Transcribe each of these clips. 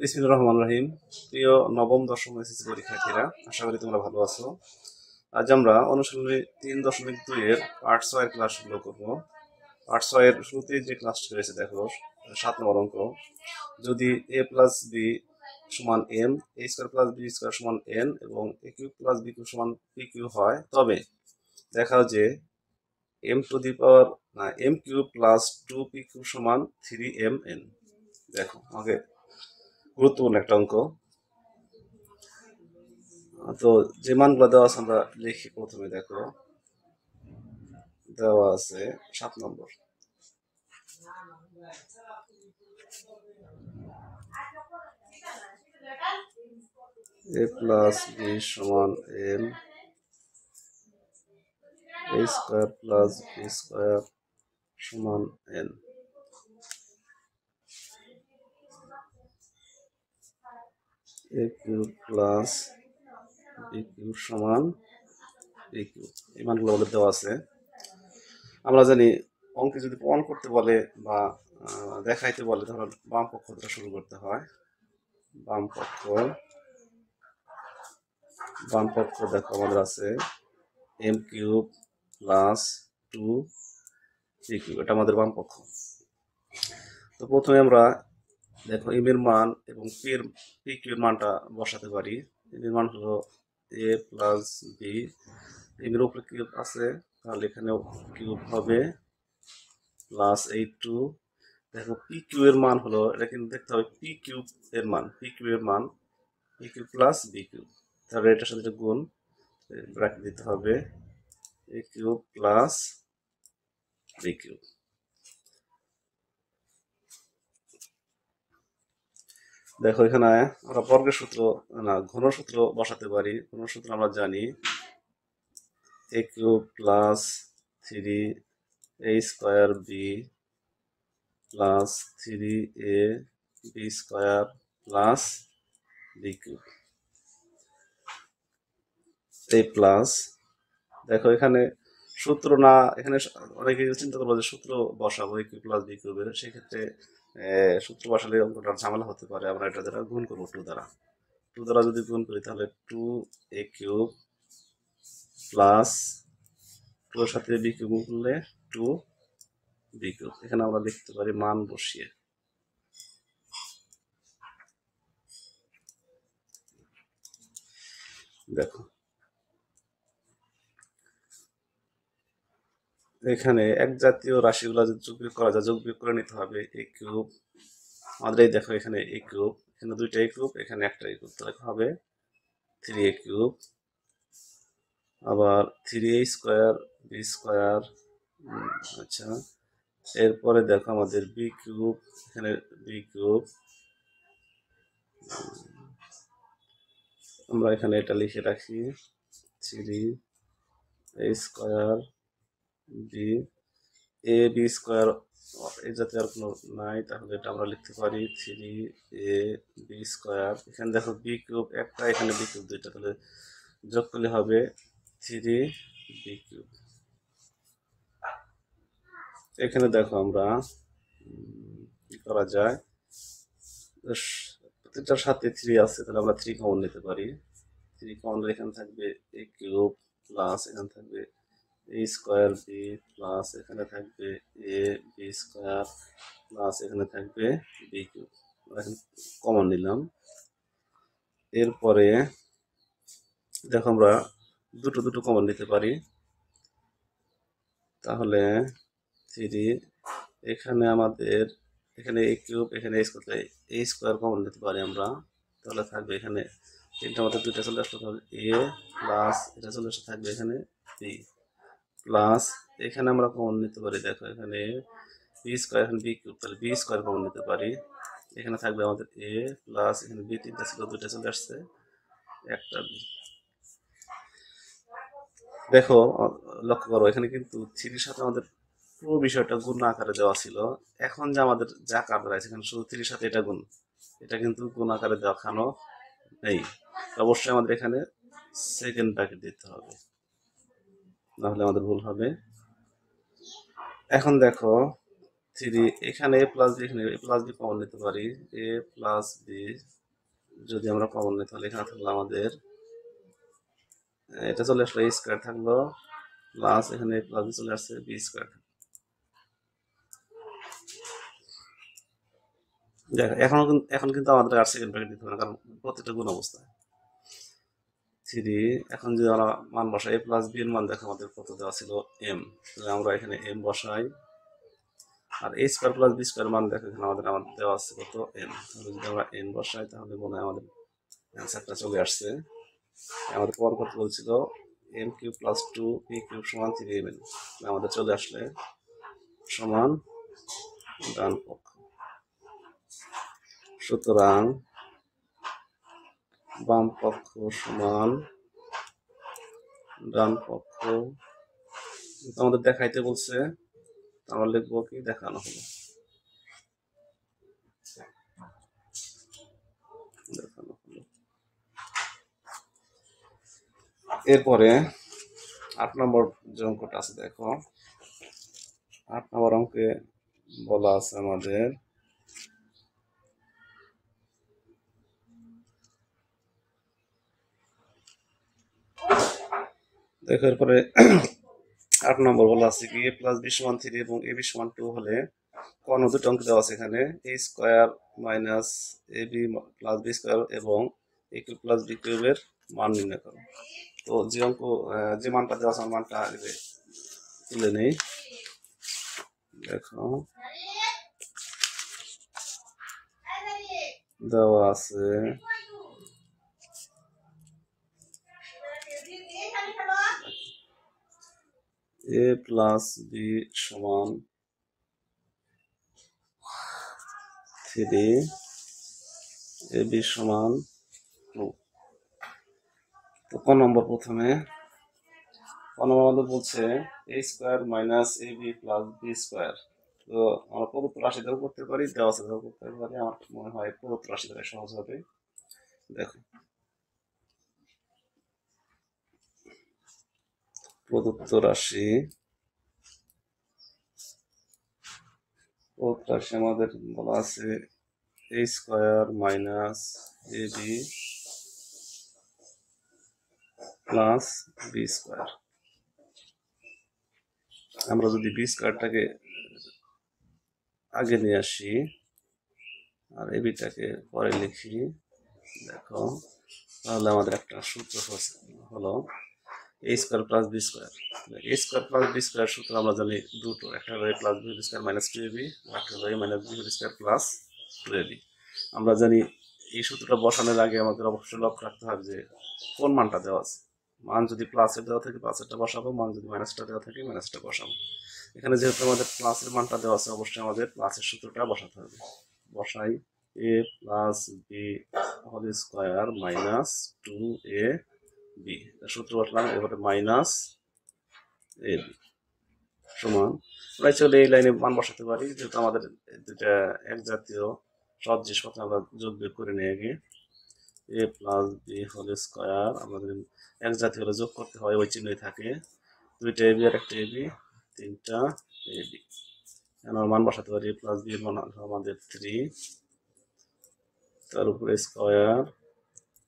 বিসমিল্লাহির রহমানির রহিম। প্রিয় নবম দশম এসএসসি পরীক্ষার্থীরা, আশা করি তোমরা ভালো আছো। আজ আমরা অনুশীলনী 3.2 এর পার্ট 6 এর ক্লাসগুলো করব। পার্ট 6 এর শুরুতে যে ক্লাসটি রয়েছে দেখো 7 নম্বর অঙ্ক। যদি a প্লাস b সমান m, a square plus b square সমান n এবং a cube plus b cube সমান p কিউব হয়, তবে দেখাও যে m to the power m cube plus 2p cube সমান 3mn। দেখো আমাকে গুরুত্বপূর্ণ একটা অঙ্ক। তো যে মানগুলো দেওয়া আছে আমরা লিখি। প্রথমে দেখো দেওয়া আছে 7 নম্বর। a প্লাস বি সমান m, a square plus b square সমান n। a cube plus b cube সমান বি কিউব, এই মানগুলো আমাদের দেওয়া আছে। আমরা জানি অঙ্কে যদি প্রমাণ করতে বলে বা দেখাইতে বলে তাহলে বাম পক্ষ থেকে শুরু করতে হয়। বাম পক্ষ দেখো আমাদের আছে m cube plus 2p cube, এটা আমাদের বাম পক্ষ। তো প্রথমে আমরা দেখো m এর মান এবং p কিউব এর মানটা বসাতে পারি। m এর মান হলো a প্লাস b, m এর উপরে কিউব আছে তাহলে এখানেও কিউব হবে প্লাস 8 দেখো p কিউব এর মান হলো, এটা কিন্তু দেখতে হবে p কিউব এর মান, p কিউব এর মান p cube plus b cube, তাহলে এটার সাথে এটা গুণ ব্র্যাকেট দিতে হবে a cube plus b cube. দেখো এখানে আমরা বর্গের সূত্র ঘন সূত্র বসাতে পারি। ঘন সূত্র আমরা জানি a cube plus 3a square b plus 3a b square plus b cube. এই প্লাস দেখো এখানে সূত্র না, এখানে অনেকে চিন্তা করবো যে সূত্র বসাবো a কিউব প্লাস b কিউবের, সেক্ষেত্রে সূত্র বসালে অঙ্কটার ঝামেলা হতে পারে। আমরা এটা দ্বারা গুণ করবো 2 দ্বারা যদি গুণ করি তাহলে 2a কিউব প্লাস 2 এর সাথে b কিউব গুণ করলে 2b কিউব। এখানে আমরা লিখতে পারি মান বসিয়ে। দেখো এখানে এক জাতীয় রাশিগুলো যদি যোগ বিয়োগ করা যায়, যোগ বিয়োগ করে নিতে হবে a কিউব। আমাদের এই দেখো এখানে a কিউব, এখানে দুইটা a কিউব, এখানে একটা a কিউব, তাহলে হবে 3a কিউব। আবার 3a স্কয়ার b স্কয়ার, আচ্ছা এরপরে দেখো আমাদের b কিউব, এখানে b কিউব, আমরা এখানে এটা লিখে রাখি 3a square b, a b square এই জাতীয় আর কোনো নাই, তাহলে এটা আমরা লিখতে পারি 3a b স্কয়ার। এখানে দেখো b কিউব একটা, এখানে b কিউব দুইটা, তাহলে যোগ করলে হবে 3b কিউব। এখানে দেখো আমরা কি করা যায়, প্রত্যেকটার সাথে 3 আছে, তাহলে আমরা 3 কমন নিতে পারি। 3 কমন এখানে থাকবে a কিউব প্লাস এখানে থাকবে a স্কয়ার b প্লাস এখানে থাকবে a b স্কয়ার প্লাস এখানে থাকবে b কিউব। এখন কমন নিলাম। এরপরে দেখো আমরা দুটো কমন নিতে পারি, তাহলে 3 এখানে আমাদের এখানে a কিউব এখানে a square, a square common নিতে পারি আমরা, তাহলে থাকবে এখানে তিনটা মধ্যে দুইটা চলে আসলে তাহলে a প্লাস এটা চলে আসলে থাকবে এখানে b প্লাস এখানে আমরা কমন নিতে পারি। দেখো এখানে b স্কয়ার, এখানে b কিউব, তাহলে b স্কয়ার কমন নিতে পারি। এখানে থাকবে আমাদের a প্লাস এখানে b তিনটা ছিল দুইটা চলে আসছে একটা b। দেখো লক্ষ্য করো এখানে কিন্তু 3 সাথে আমাদের পুরো বিষয়টা গুণ আকারে দেওয়া ছিল। এখন যে আমাদের যা আকার দেওয়া আছে এখানে শুধু 3 সাথে এটা গুণ, এটা কিন্তু গুণ আকারে দেখানো নেই। অবশ্যই আমাদের এখানে সেকেন্ড ব্র্যাকেট দিতে হবে, নাহলে আমাদের ভুল হবে। এখন দেখো 3 এখানে a প্লাস বি, এখানে a প্লাস বি কমন নিতে পারি। a প্লাস বি যদি আমরা কমন নিই তাহলে এখানে থাকলো আমাদের এটা চলে আসলো a স্কয়ার থাকলো প্লাস এখানে a প্লাস বি চলে আসছে b স্কয়ার। দেখ এখন কিন্তু আমাদের আর সেকেন্ড ব্র্যাকেট দিতে হবে না, কারণ প্রত্যেকটা গুণ অবস্থায় 3। এখন যদি আমরা মান বসাই a প্লাস বি এর মান দেখো আমাদের কত দেওয়া ছিল m, তাহলে আমরা এখানে m বসাই। আর a square plus b square মান দেখো এখানে আমাদের দেওয়া আছে কত n, তাহলে যদি আমরা n বসাই তাহলে মনে হয় আমাদের অ্যান্সারটা চলে আসছে। আমাদের পর কত বলছিল m cube plus 2p cube সমান 3mn, আমাদের চলে আসলে সমান ডান পক্ষ। সুতরাং বাম পক্ষ সমান ডান পক্ষ আমাদের দেখাইতে বলছে, আমরা লিখবো কি দেখানো হলো। এরপরে 8 নম্বর যে অঙ্কটা আছে দেখো, 8 নম্বর অঙ্কে বলা আছে আমাদের দেখো এরপরে 8 নম্বর বলা আছে কি a প্লাস বি সমান 3 এবং ab সমান 2 হলে কোন দুটো অঙ্ক দেওয়া আছে এখানে a square minus ab plus b square এবং a কিউব প্লাস b কিউবের মান নির্ণয় করো। তো যে অঙ্ক যে মানটা দেওয়া আছে মানটা আগে তুলে নেই। দেখো দেওয়া আছে a প্লাস বি সমান 3 ab সমান 2। তো কোন নম্বর প্রথমে আমাদের বলছে a square minus ab plus b square. তো আমরা প্রদত্ত রাশি দ্বারা করতে পারি, দেওয়া আছে দ্বারা করতে পারি, আমার মনে হয় প্রদত্ত রাশি দ্বারা সহজ হবে। দেখো প্রদত্ত রাশি আমাদের বলা আছে a square minus ab plus b square. আমরা যদি বি স্কয়ারটাকে আগে নিয়ে আসি আর এবিটাকে পরে লিখি, দেখো তাহলে আমাদের একটা সূত্র হলো a square plus b square. a square plus b square সূত্র আমরা জানি দুটো, একটা হলো a plus b square minus 2ab, একটা হলো a minus b square plus 2ab। আমরা জানি এই সূত্রটা বসানোর আগে আমাদের অবশ্যই লক্ষ্য রাখতে হবে যে কোন মানটা দেওয়া আছে। মান যদি প্লাসের দেওয়া থাকে প্লাসেরটা বসাবো, মান যদি মাইনাসটা দেওয়া থাকে মাইনাসটা বসাবো। এখানে যেহেতু আমাদের প্লাসের মানটা দেওয়া আছে অবশ্যই আমাদের প্লাসের সূত্রটা বসাতে হবে। বসাই a plus b whole square minus 2ab, সূত্র বসলাম। এবারে মাইনাস ab সমান আমরা চলে এই লাইনে মান বসাতে পারি, যেহেতু আমাদের দুটা এক জাতীয় সহজ জিনিসপত্র আমরা যোগ বিয়োগ করে নিয়ে গিয়ে a plus b whole square আমাদের এক জাতীয় হলে যোগ করতে হয়, ওই চিহ্নই থাকে। দুইটা ab আর একটা ab, তিনটা ab। আমরা মান বসাতে পারি a প্লাস বি এর মান আমাদের 3, তার উপরে স্কয়ার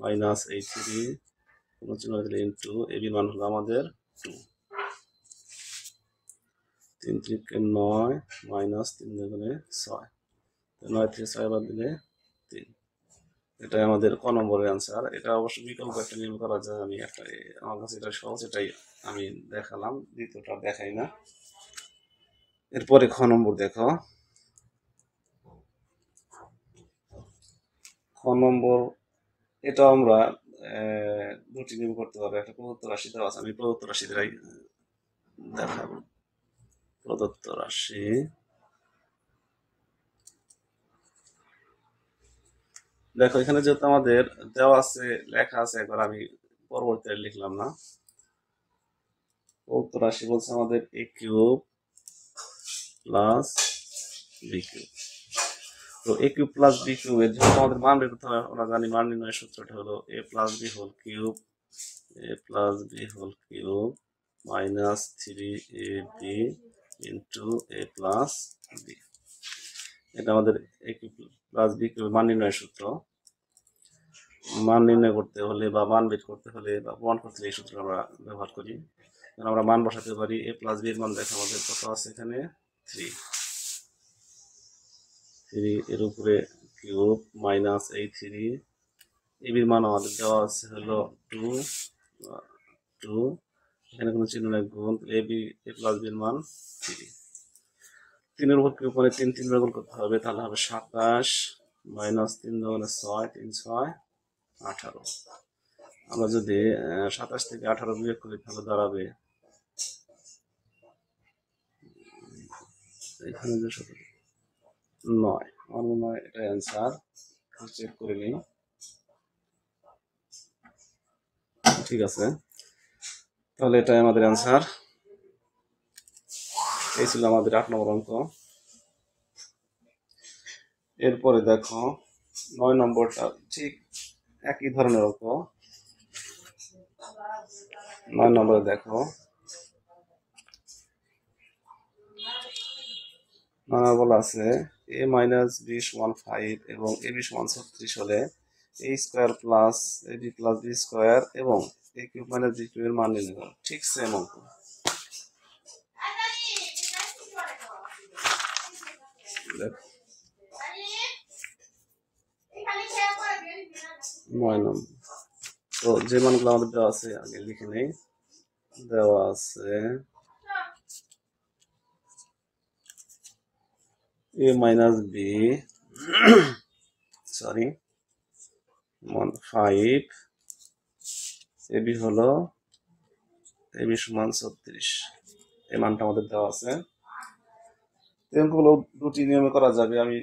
মাইনাস এই 3 কোনো চিহ্ন দিলে ইন্টু ab মান হলো আমাদের 2। 3 3 9 মাইনাস 3 দুগুণে 6, 9 থেকে 6 বাদ দিলে 3। এটাই আমাদের ক নম্বরের অ্যান্সার। এটা অবশ্য বিকল্প একটা নির্ণয় করা যায়, আমি একটা আমার কাছে এটা সহজ, এটাই আমি দেখালাম, দ্বিতীয়টা দেখাই না। এরপরে খ নম্বর দেখো, খ নম্বর এটা আমরা দুটি নিয়ম করতে পারবো। একটা প্রদত্ত রাশি দেওয়া আছে, আমি প্রদত্ত রাশি দ্বারাই দেখাবো। প্রদত্ত রাশি দেখো এখানে যেহেতু আমাদের দেওয়া আছে লেখা আছে, একবার আমি পরবর্তীতে লিখলাম না। প্রদত্ত রাশি বলছে আমাদের a cube plus b cube. তো a কিউব প্লাস বি কিউবের যেহেতু আমাদের মান বের করতে হবে, আমরা জানি মান নির্ণয়ের সূত্রটা হলো a plus b whole cube minus 3ab into a plus b. এটা আমাদের এ কিউব প্লাস বি কিউবের মান নির্ণয়ের সূত্র। মান নির্ণয় করতে হলে বা মান বের করতে হলে বা প্রমাণ করতে হলে এই সূত্র আমরা ব্যবহার করি। আমরা মান বসাতে পারি। এ প্লাস বি এর মান দেখো আমাদের কত আছে এখানে 3 এর উপরে কিউব মাইনাস এই 3 এবির মান আমাদের দেওয়া আছে হলো 2 এখানে কোনো চিহ্ন নাই, গুণ এবি এ প্লাস বি এর মান 3 এর উপর কিউব মানে 3 বার গুণ করতে হবে, তাহলে হবে 27 মাইনাস 3 দুগুণে 6 3 6 18। আমরা যদি 27 থেকে 18 বিয়োগ করি তাহলে দাঁড়াবে এখানে যে 9। আমার মনে হয় এটা অ্যান্সার, চেক করে নিই। ঠিক আছে, তাহলে এটাই আমাদের অ্যান্সার। এই ছিল আমাদের 8 নম্বর অঙ্ক। এরপরে দেখো 9 নম্বরটা ঠিক একই ধরনের অঙ্ক। 9 নম্বরে দেখো বলা আছে a মাইনাস b সমান 5 এবং ab সমান 36 হলে a square plus ab plus b square এবং a কিউব মাইনাস b কিউবের মান নির্ণয় করো। ঠিক সেম অঙ্ক। দেখো 9 নম্বর। তো যে মানগুলো আমাদের দেওয়া আছে আগে লিখে নেই। দেওয়া আছে a minus b sorry 5, ab হলো ab সমান 36, এই মানটা আমাদের দেওয়া আছে। অঙ্কগুলো দুটি নিয়মে করা যাবে। আমি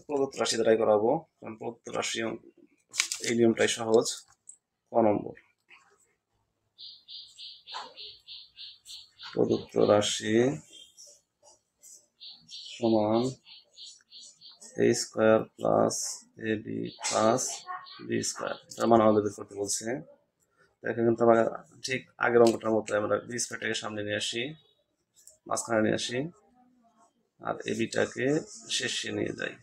প্রদত্ত রাশি দ্বারাই করাবো, কারণ প্রদত্ত রাশি এই নিয়মটাই সহজ। ক নম্বর, প্রদত্ত রাশি সমান a square plus ab plus b square, তার মান আমাদের বের করতে বলছে। দেখেন কিন্তু আমরা ঠিক আগের অঙ্কটার মতো আমরা b স্কয়ারটাকে সামনে নিয়ে আসি, মাঝখানে নিয়ে আসি, আর এবিটাকে শেষে নিয়ে যাই।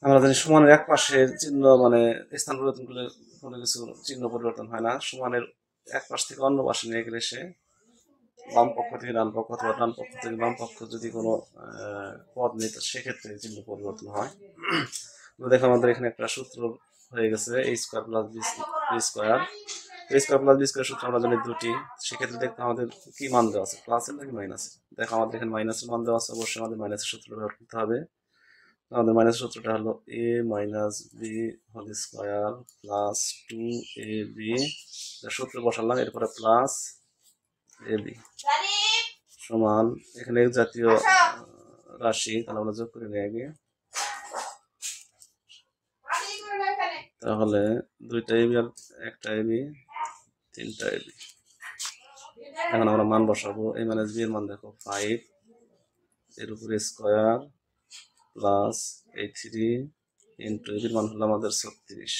আমরা জানি সমানের এক পাশের চিহ্ন মানে স্থান পরিবর্তন করলে কোনো কিছু চিহ্ন পরিবর্তন হয় না। সমানের এক পাশ থেকে অন্য পাশে নিয়ে গেলে সে বাম পক্ষ থেকে ডান পক্ষ অথবা ডান পক্ষ থেকে বাম পক্ষ যদি কোনো পদ নেই তো সেক্ষেত্রে চিহ্ন পরিবর্তন হয়। দেখো আমাদের এখানে একটা সূত্র হয়ে গেছে a square plus b square. a square plus b square সূত্র আমরা জানি দুটি, সেক্ষেত্রে দেখতে আমাদের কি মান দেওয়া আছে, প্লাসের নাকি মাইনাসের। দেখো আমাদের এখানে মাইনাসের মান দেওয়া আছে, অবশ্যই আমাদের মাইনাসের সূত্র ব্যবহার করতে হবে। আমাদের মাইনাস সূত্রটা হলো a minus b whole square plus 2ab, সূত্র বসালাম, এরপরে প্লাস ab সমান এখানে জাতীয় রাশি, তাহলে আমরা যোগ করে নিই আগে। তাহলে 2টা ab আর 1টা ab 3টা ab। এখন আমরা মান বসাবো। a মাইনাস b এর মান দেখো 5, এর উপরে স্কয়ার প্লাস এই 3 ইন্টু এর মান হলো আমাদের 36।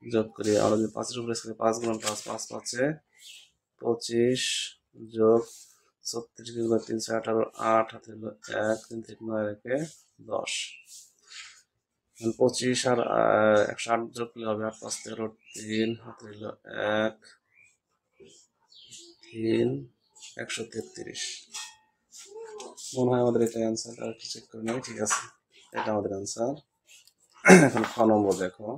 যোগ করি, আমরা যদি 5 এর উপরে স্কয়ার 5 গুণ 5 5 5 25 যোগ 36 গুণ 3 18 8 হাতে হলো 1 3 থেকে 9 রেখে 10। 25 আর 108 যোগ করলে হবে 8 5 13 3 হাতে হলো 1 3 133। মনে হয় আমাদের এটা অ্যান্সার, আর একটু চেক করে নেই। ঠিক আছে, এটা আমাদের অ্যান্সার। এখন খ নম্বর দেখো।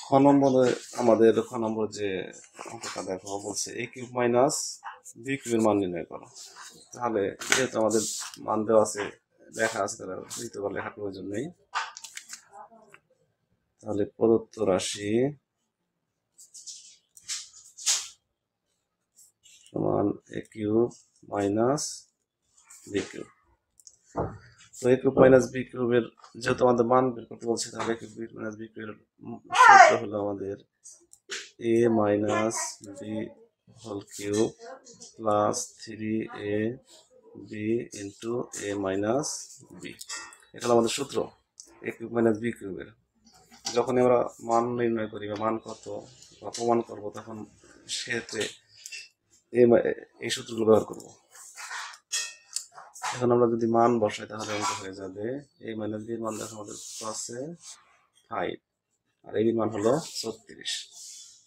খ নম্বরে আমাদের খ নম্বর যে অঙ্কটা দেখো বলছে a কিউব মাইনাস b কিউবের মান নির্ণয় করো। তাহলে যেহেতু আমাদের মান দেওয়া আছে, লেখা আছে, তাহলে দ্বিতীয়বার লেখার প্রয়োজন নেই। তাহলে প্রদত্ত রাশি সমান a cube minus b cube. তো a কিউব মাইনাস b কিউবের যেহেতু আমাদের মান বের করতে বলছে, তাহলে a কিউব মাইনাস b কিউবের সূত্র হলো আমাদের a minus b whole cube plus 3ab into a minus b। এটা হলো আমাদের সূত্র a কিউব মাইনাস b কিউবের। যখন আমরা মান নির্ণয় করি বা মান কত বা প্রমাণ করবো, তখন সেক্ষেত্রে এই সূত্রগুলো ব্যবহার করব। এখন আমরা যদি মান বসাই তাহলে অঙ্ক হয়ে যাবে a মাইনাস b এর মান দেখো আমাদের আছে 5 আর a এর মান হলো 36।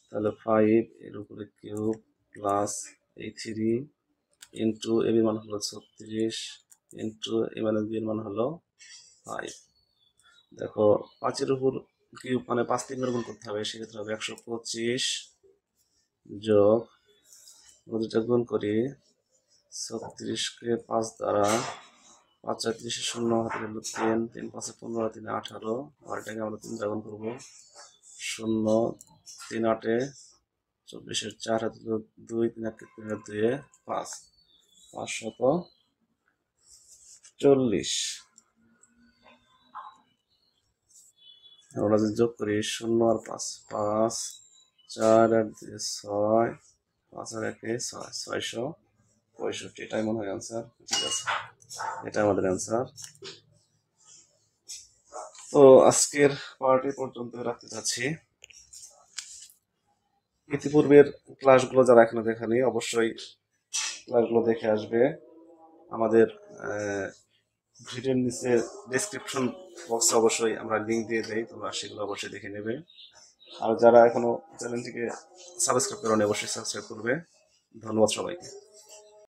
তাহলে 5 এর উপরে কিউব প্লাস এই 3 ইন্টু a এর মান হলো 36 ইন্টু a মাইনাস b এর মান হলো 5। দেখো 5 এর উপর কিউব মানে 5 3 গুণ করতে হবে, সেক্ষেত্রে হবে 125 যোগ দুটা গুণ করি 36-কে 5 দ্বারা, 5 আর 30 শূন্য, হাতে গেল 3, 3 5 15, 3 18, আর এটাকে আমরা 3 দ্বারা গুণ করবো 0, 3 8 24 4 হাতে 2, 3 1 3 2 5, 540। আমরা যদি যোগ করি 0 আর 5, 5 4 আর 2 6, 5 আর 1 6, 665। এটাই মনে হয় অ্যান্সার। ঠিক আছে, এটা আমাদের অ্যান্সার। তো আজকের পার্টি পর্যন্ত রাখতে চাচ্ছি। ইতিপূর্বের ক্লাসগুলো যারা এখনো দেখেনি অবশ্যই ক্লাসগুলো দেখে আসবে। আমাদের ভিডিওর নিচে ডেসক্রিপশন বক্সে অবশ্যই আমরা লিঙ্ক দিয়ে দেই, তোমরা সেগুলো অবশ্যই দেখে নেবে। আর যারা এখনো চ্যানেলটিকে সাবস্ক্রাইব করোনি অবশ্যই সাবস্ক্রাইব করবে। ধন্যবাদ সবাইকে।